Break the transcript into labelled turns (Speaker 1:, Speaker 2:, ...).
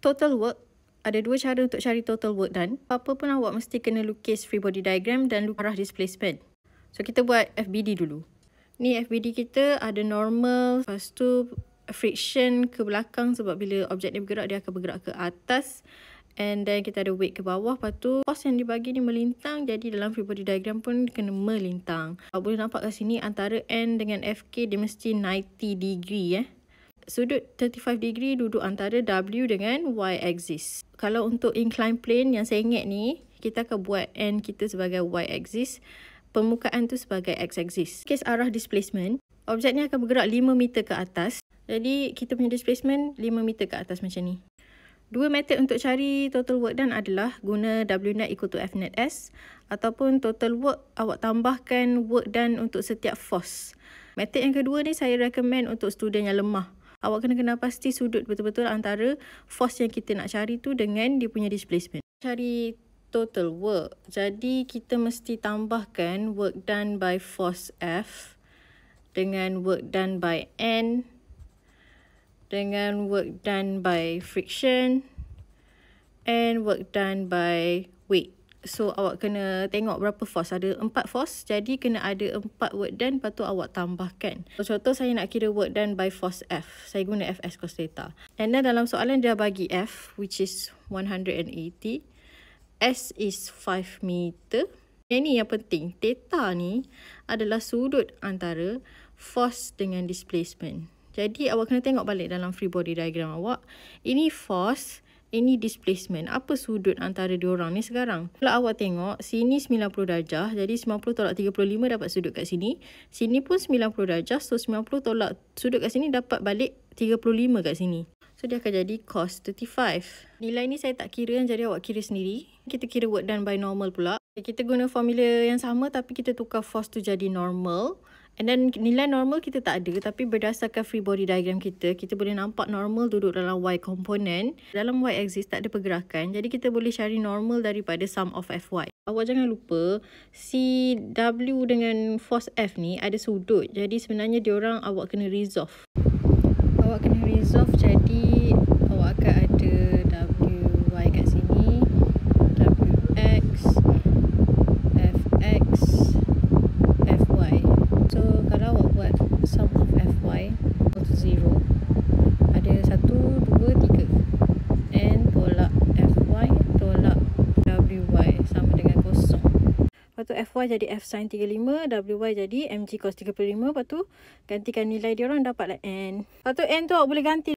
Speaker 1: Total work. Ada dua cara untuk cari total work done. Apa pun awak mesti kena lukis free body diagram dan arah displacement. So, kita buat FBD dulu. Ni FBD kita ada normal, lepas tu friction ke belakang sebab bila objek ni bergerak, dia akan bergerak ke atas. And then kita ada weight ke bawah. Lepas tu force yang dibagi ni melintang. Jadi dalam free body diagram pun kena melintang. Awak boleh nampak kat sini antara N dengan FK dia mesti 90 degree Sudut 35 degree duduk antara W dengan Y axis. Kalau untuk incline plane yang sengit ni, kita akan buat N kita sebagai Y axis, permukaan tu sebagai X axis. Kes arah displacement, objek ni akan bergerak 5 meter ke atas. Jadi kita punya displacement 5 meter ke atas macam ni. Dua method untuk cari total work done adalah guna W net equal to F net S ataupun total work awak tambahkan work done untuk setiap force. Method yang kedua ni saya recommend untuk student yang lemah. Awak kena kenal pasti sudut betul-betul antara force yang kita nak cari tu dengan dia punya displacement. Cari total work. Jadi kita mesti tambahkan work done by force F dengan work done by N dengan work done by friction and work done by weight. So, awak kena tengok berapa force. Ada 4 force. Jadi, kena ada 4 work done. Lepas tu, awak tambahkan. So, contoh saya nak kira work done by force F. Saya guna Fs cos theta. And then, dalam soalan dia bagi F, which is 180. S is 5 meter. Yang ni yang penting. Theta ni adalah sudut antara force dengan displacement. Jadi, awak kena tengok balik dalam free body diagram awak. Ini force. Ini displacement. Apa sudut antara diorang ni sekarang? Kalau awak tengok, sini 90 darjah. Jadi 90 tolak 35 dapat sudut kat sini. Sini pun 90 darjah. So 90 tolak sudut kat sini dapat balik 35 kat sini. So dia akan jadi cos 35. Nilai ni saya tak kira, jadi awak kira sendiri. Kita kira work done by normal pula. Kita guna formula yang sama tapi kita tukar force tu jadi normal. And then nilai normal kita tak ada, tapi berdasarkan free body diagram kita boleh nampak normal duduk dalam Y component. Dalam Y axis tak ada pergerakan, jadi kita boleh cari normal daripada sum of Fy. Awak jangan lupa, si W dengan force F ni ada sudut. Jadi sebenarnya diorang awak kena resolve. Awak kena resolve, jadi awak akan ada Wy kat sini, Wx, Fx, Fy. So, kalau awak buat sum of Fy equal to 0, ada 1, 2, 3. N tolak Fy tolak Wy sama dengan kosong. Lepas tu Fy jadi F sin 35, Wy jadi mg cos 35. Lepas tu gantikan nilai dia orang dapatlah N. Lepas tu N tu awak boleh ganti